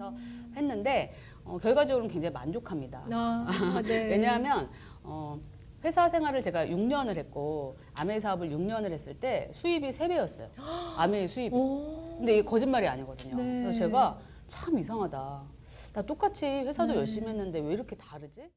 해서 했는데 결과적으로는 굉장히 만족합니다. 네. 왜냐하면 회사 생활을 제가 6년을 했고 아메이 사업을 6년을 했을 때 수입이 3배였어요. 아메이 수입이. 근데 이게 거짓말이 아니거든요. 네. 그래서 제가 참 이상하다. 나 똑같이 회사도 네. 열심히 했는데 왜 이렇게 다르지?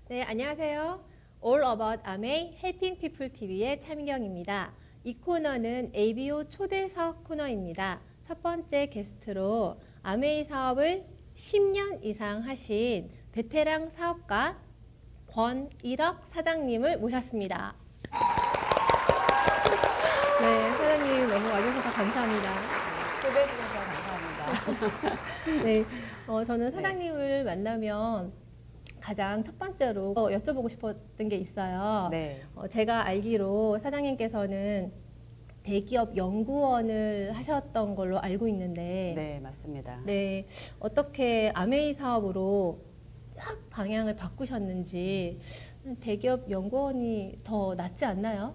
네, 안녕하세요. All About AMA Helping People TV의 차민경입니다. 이 코너는 ABO 초대석 코너입니다. 첫 번째 게스트로 AMA 사업을 10년 이상 하신 베테랑 사업가 권일억 사장님을 모셨습니다. 네, 사장님 너무 와주셔서 감사합니다. 초대해 주셔서 감사합니다. 네, 저는 사장님을 만나면 가장 첫 번째로 여쭤보고 싶었던 게 있어요. 네. 제가 알기로 사장님께서는 대기업 연구원을 하셨던 걸로 알고 있는데, 네, 맞습니다. 네, 어떻게 아메이 사업으로 확 방향을 바꾸셨는지 대기업 연구원이 더 낫지 않나요?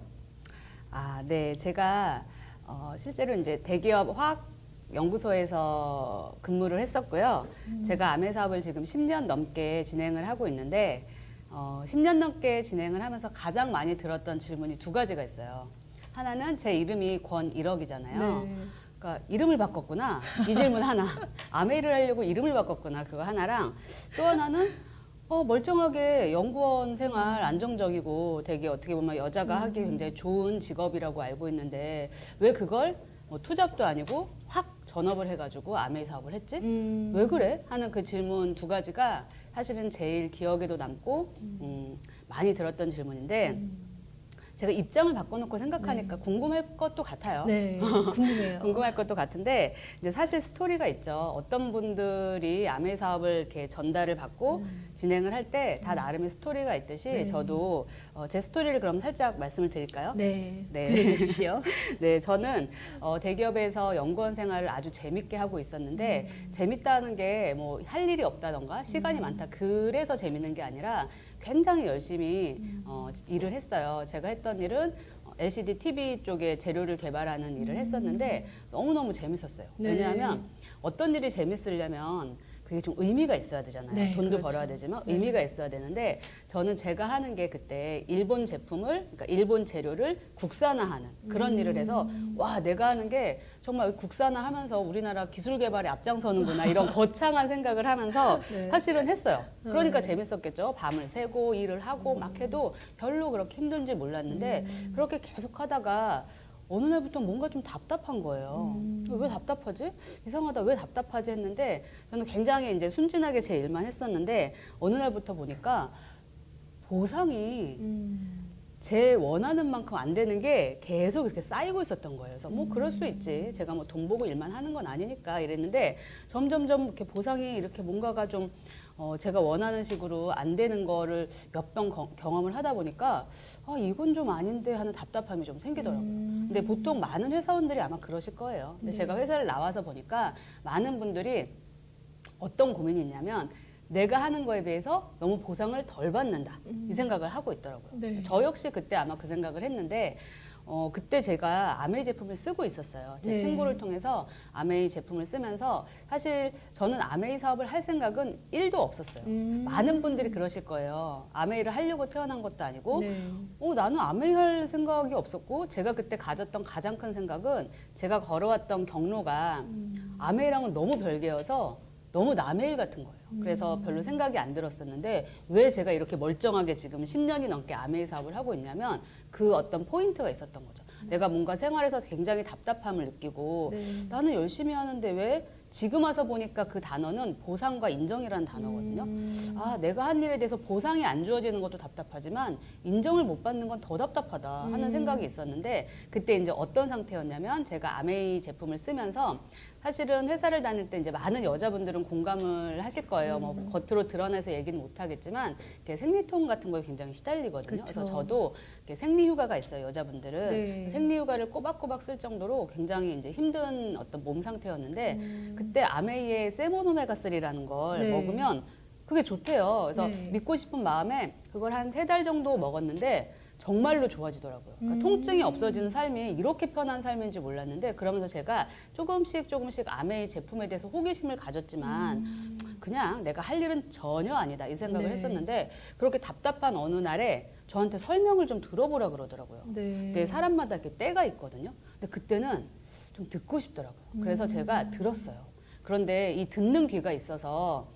아, 네. 제가 실제로 이제 대기업 화학 연구소에서 근무를 했었고요. 제가 아메 사업을 지금 10년 넘게 진행을 하고 있는데 10년 넘게 진행을 하면서 가장 많이 들었던 질문이 2가지가 있어요. 하나는 제 이름이 권일억이잖아요. 네. 그러니까 이름을 바꿨구나. 이 질문 하나. 아메이를 하려고 이름을 바꿨구나. 그거 하나랑 또 하나는 멀쩡하게 연구원 생활 안정적이고 되게 어떻게 보면 여자가 하기 굉장히 좋은 직업이라고 알고 있는데 왜 그걸 뭐 투잡도 아니고 확 전업을 해가지고 아메이 사업을 했지? 왜 그래? 하는 그 질문 2가지가 사실은 제일 기억에도 남고 많이 들었던 질문인데 제가 입장을 바꿔놓고 생각하니까 궁금할 것도 같아요. 네, 궁금해요. 궁금할 것도 같은데 이제 사실 스토리가 있죠. 어떤 분들이 아메이 사업을 이렇게 전달을 받고 진행을 할 때 다 나름의 스토리가 있듯이 네. 저도 제 스토리를 그럼 살짝 말씀을 드릴까요? 네, 네. 들려주십시오. 네, 저는 대기업에서 연구원 생활을 아주 재밌게 하고 있었는데 재밌다는 게 뭐 할 일이 없다던가 시간이 많다 그래서 재밌는 게 아니라 굉장히 열심히 일을 했어요. 제가 했던 일은 LCD TV 쪽에 재료를 개발하는 일을 했었는데 너무너무 재밌었어요. 네. 왜냐하면 어떤 일이 재밌으려면 그게 좀 의미가 있어야 되잖아요. 네, 돈도 그렇죠. 벌어야 되지만 네. 의미가 있어야 되는데 저는 제가 하는 게 그때 일본 제품을 그러니까 일본 재료를 국산화하는 그런 일을 해서 와 내가 하는 게 정말 국산화하면서 우리나라 기술 개발에 앞장서는구나 이런 거창한 생각을 하면서 네. 사실은 했어요. 그러니까 네. 재밌었겠죠. 밤을 새고 일을 하고 막 해도 별로 그렇게 힘든지 몰랐는데 그렇게 계속 하다가 어느 날부터 뭔가 좀 답답한 거예요. 왜 답답하지? 이상하다. 왜 답답하지? 했는데 저는 굉장히 이제 순진하게 제 일만 했었는데 어느 날부터 보니까 보상이 제 원하는 만큼 안 되는 게 계속 이렇게 쌓이고 있었던 거예요. 그래서 뭐 그럴 수 있지. 제가 뭐 돈 보고 일만 하는 건 아니니까 이랬는데 점점점 이렇게 보상이 이렇게 뭔가가 좀 제가 원하는 식으로 안 되는 거를 몇 번 경험을 하다 보니까 이건 좀 아닌데 하는 답답함이 좀 생기더라고요. 근데 보통 많은 회사원들이 아마 그러실 거예요. 근데 네. 제가 회사를 나와서 보니까 많은 분들이 어떤 고민이 있냐면 내가 하는 거에 비해서 너무 보상을 덜 받는다 이 생각을 하고 있더라고요. 네. 저 역시 그때 아마 그 생각을 했는데 그때 제가 아메이 제품을 쓰고 있었어요. 제 네. 친구를 통해서 아메이 제품을 쓰면서 사실 저는 아메이 사업을 할 생각은 1도 없었어요. 많은 분들이 그러실 거예요. 아메이를 하려고 태어난 것도 아니고 네. 나는 아메이 할 생각이 없었고 제가 그때 가졌던 가장 큰 생각은 제가 걸어왔던 경로가 아메이랑은 너무 별개여서 너무 남의 일 같은 거예요. 그래서 별로 생각이 안 들었었는데 왜 제가 이렇게 멀쩡하게 지금 10년이 넘게 아메이 사업을 하고 있냐면 그 어떤 포인트가 있었던 거죠. 내가 뭔가 생활에서 굉장히 답답함을 느끼고 네. 나는 열심히 하는데 왜 지금 와서 보니까 그 단어는 보상과 인정이라는 단어거든요. 내가 한 일에 대해서 보상이 안 주어지는 것도 답답하지만 인정을 못 받는 건 더 답답하다 하는 생각이 있었는데 그때 이제 어떤 상태였냐면 제가 아메이 제품을 쓰면서 사실은 회사를 다닐 때 이제 많은 여자분들은 공감을 하실 거예요. 뭐 겉으로 드러내서 얘기는 못 하겠지만 이렇게 생리통 같은 거에 굉장히 시달리거든요. 그쵸. 그래서 저도 이렇게 생리휴가가 있어요, 여자분들은. 네. 생리휴가를 꼬박꼬박 쓸 정도로 굉장히 이제 힘든 어떤 몸 상태였는데 그때 아메이의 세모노메가3라는 걸 네. 먹으면 그게 좋대요. 그래서 네. 믿고 싶은 마음에 그걸 한 3달 정도 먹었는데 정말로 좋아지더라고요. 그러니까 통증이 없어지는 삶이 이렇게 편한 삶인지 몰랐는데 그러면서 제가 조금씩 아메이 제품에 대해서 호기심을 가졌지만 그냥 내가 할 일은 전혀 아니다 이 생각을 네. 했었는데 그렇게 답답한 어느 날에 저한테 설명을 좀 들어보라 그러더라고요. 네. 근데 사람마다 이렇게 때가 있거든요. 근데 그때는 좀 듣고 싶더라고요. 그래서 제가 들었어요. 그런데 이 듣는 귀가 있어서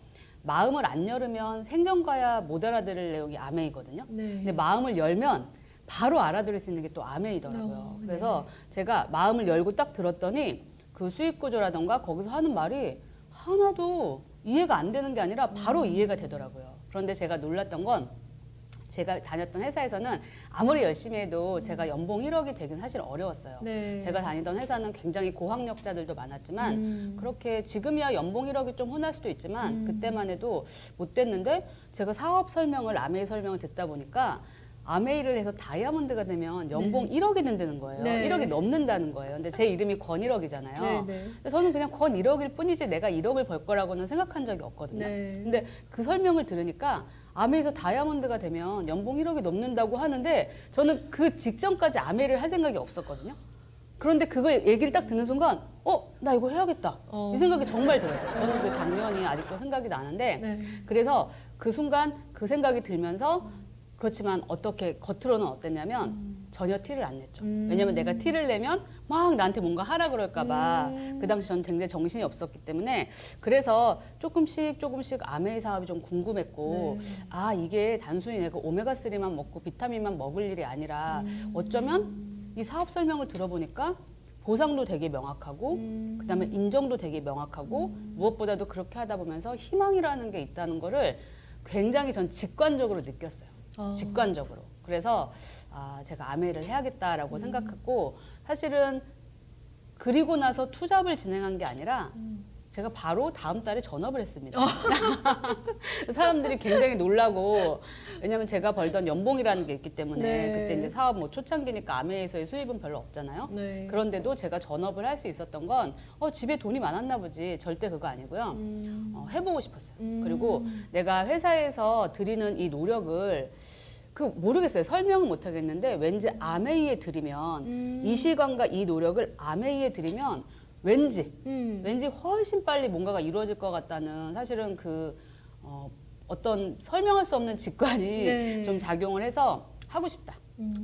마음을 안 열으면 생전가야 못 알아들을 내용이 아메이거든요. 네. 근데 마음을 열면 바로 알아들을 수 있는 게 또 아메이더라고요. 네. 그래서 제가 마음을 열고 딱 들었더니 그 수익 구조라던가 거기서 하는 말이 하나도 이해가 안 되는 게 아니라 바로 이해가 되더라고요. 그런데 제가 놀랐던 건 제가 다녔던 회사에서는 아무리 열심히 해도 제가 연봉 1억이 되긴 사실 어려웠어요. 네. 제가 다니던 회사는 굉장히 고학력자들도 많았지만 그렇게 지금이야 연봉 1억이 좀 흔할 수도 있지만 그때만 해도 못 됐는데 제가 사업 설명을 아메이 설명을 듣다 보니까 아메이를 해서 다이아몬드가 되면 연봉 1억이 된다는 거예요. 네. 1억이 넘는다는 거예요. 근데 제 이름이 권일억이잖아요. 네, 네. 근데 저는 그냥 권 1억일 뿐이지 내가 1억을 벌 거라고는 생각한 적이 없거든요. 네. 근데 그 설명을 들으니까 아메에서 다이아몬드가 되면 연봉 1억이 넘는다고 하는데 저는 그 직전까지 아메를 할 생각이 없었거든요. 그런데 그거 얘기를 딱 듣는 순간 나 이거 해야겠다. 이 생각이 정말 들었어요. 저는 그 장면이 아직도 생각이 나는데 네. 그래서 그 순간 그 생각이 들면서 그렇지만 어떻게 겉으로는 어땠냐면 전혀 티를 안 냈죠. 왜냐면 내가 티를 내면 막 나한테 뭔가 하라 그럴까 봐. 그 당시 저는 굉장히 정신이 없었기 때문에 그래서 조금씩 아메이 사업이 좀 궁금했고 아 이게 단순히 내가 오메가3만 먹고 비타민만 먹을 일이 아니라 어쩌면 이 사업 설명을 들어보니까 보상도 되게 명확하고 그다음에 인정도 되게 명확하고 무엇보다도 그렇게 하다 보면서 희망이라는 게 있다는 거를 굉장히 전 직관적으로 느꼈어요. 직관적으로. 그래서 제가 아메를 해야겠다라고 생각했고 사실은 그리고 나서 투잡을 진행한 게 아니라 제가 바로 다음 달에 전업을 했습니다. 사람들이 굉장히 놀라고 왜냐면 제가 벌던 연봉이라는 게 있기 때문에 네. 그때 이제 사업 뭐 초창기니까 아메에서의 수입은 별로 없잖아요. 네. 그런데도 제가 전업을 할 수 있었던 건 집에 돈이 많았나 보지 절대 그거 아니고요. 해보고 싶었어요. 그리고 내가 회사에서 드리는 이 노력을 모르겠어요. 설명은 못 하겠는데 왠지 아메이에 드리면 이 시간과 이 노력을 아메이에 드리면 왠지 훨씬 빨리 뭔가가 이루어질 것 같다는 사실은 어떤 설명할 수 없는 직관이 네. 좀 작용을 해서 하고 싶다.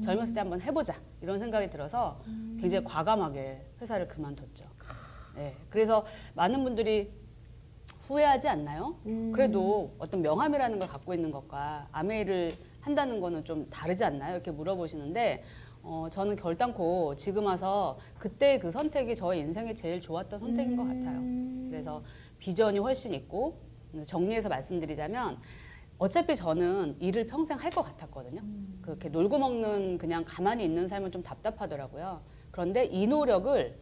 젊었을 때 한번 해보자 이런 생각이 들어서 굉장히 과감하게 회사를 그만뒀죠. 네, 그래서 많은 분들이 후회하지 않나요? 그래도 어떤 명함이라는 걸 갖고 있는 것과 아메이를 한다는 거는 좀 다르지 않나요? 이렇게 물어보시는데 저는 결단코 지금 와서 그때 그 선택이 저의 인생에 제일 좋았던 선택인 것 같아요. 그래서 비전이 훨씬 있고 정리해서 말씀드리자면 어차피 저는 일을 평생 할 것 같았거든요. 그렇게 놀고 먹는 그냥 가만히 있는 삶은 좀 답답하더라고요. 그런데 이 노력을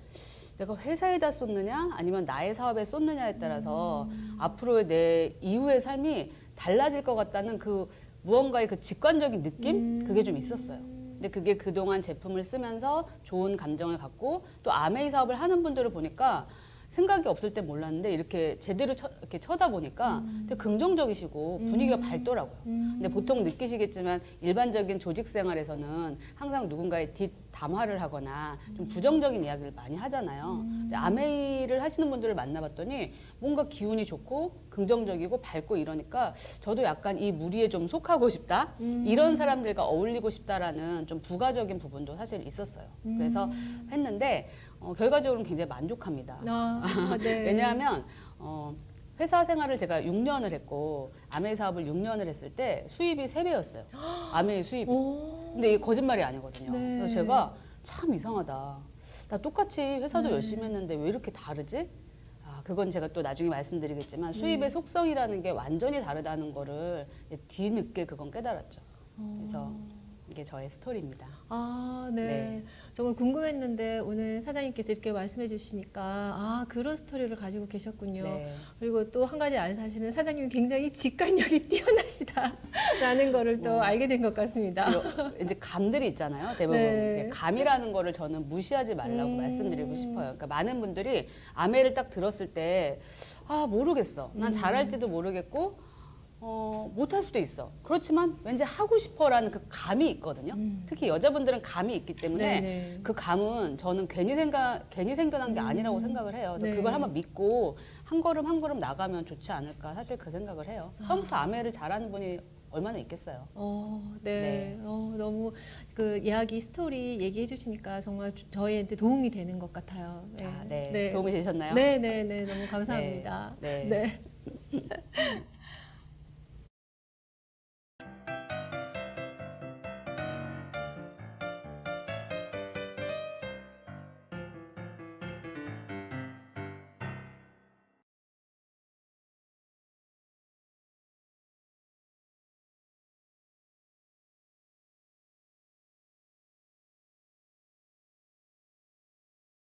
내가 회사에다 쏟느냐 아니면 나의 사업에 쏟느냐에 따라서 앞으로의 내 이후의 삶이 달라질 것 같다는 그 무언가의 그 직관적인 느낌? 그게 좀 있었어요. 근데 그게 그동안 제품을 쓰면서 좋은 감정을 갖고 또 아메이 사업을 하는 분들을 보니까 생각이 없을 때 몰랐는데 이렇게 제대로 이렇게 쳐다보니까 되게 긍정적이시고 분위기가 밝더라고요. 근데 보통 느끼시겠지만 일반적인 조직 생활에서는 항상 누군가의 뒷담화를 하거나 좀 부정적인 이야기를 많이 하잖아요. 근데 아메이를 하시는 분들을 만나봤더니 뭔가 기운이 좋고 긍정적이고 밝고 이러니까 저도 약간 이 무리에 좀 속하고 싶다. 이런 사람들과 어울리고 싶다라는 좀 부가적인 부분도 사실 있었어요. 그래서 했는데 결과적으로는 굉장히 만족합니다. 네. 왜냐하면 회사 생활을 제가 6년을 했고 아메이 사업을 6년을 했을 때 수입이 3배였어요. 아메이 수입이. 근데 이게 거짓말이 아니거든요. 네. 그래서 제가 참 이상하다. 나 똑같이 회사도 열심히 했는데 왜 이렇게 다르지? 그건 제가 또 나중에 말씀드리겠지만 수입의 속성이라는 게 완전히 다르다는 거를 뒤늦게 그건 깨달았죠. 그래서 게 저의 스토리입니다. 아, 네. 네. 정말 궁금했는데 오늘 사장님께서 이렇게 말씀해 주시니까 아, 그런 스토리를 가지고 계셨군요. 네. 그리고 또 한 가지 아는 사실은 사장님이 굉장히 직관력이 뛰어나시다라는 거를 또 알게 된 것 같습니다. 그리고 이제 감들이 있잖아요. 대부분 네. 감이라는 거를 저는 무시하지 말라고 말씀드리고 싶어요. 그러니까 많은 분들이 아메를 딱 들었을 때 아, 모르겠어. 난 잘할지도 모르겠고 못할 수도 있어. 그렇지만 왠지 하고 싶어라는 그 감이 있거든요. 특히 여자분들은 감이 있기 때문에 네네. 그 감은 저는 괜히 생겨난 게 아니라고 생각을 해요. 그래서 네. 그걸 한번 믿고 한 걸음 한 걸음 나가면 좋지 않을까. 사실 그 생각을 해요. 처음부터 아메를 잘하는 분이 얼마나 있겠어요. 네. 네. 너무 그 이야기 스토리 얘기해 주시니까 정말 저희한테 도움이 되는 것 같아요. 네. 네. 도움이 되셨나요? 네. 너무 감사합니다. 네. 네.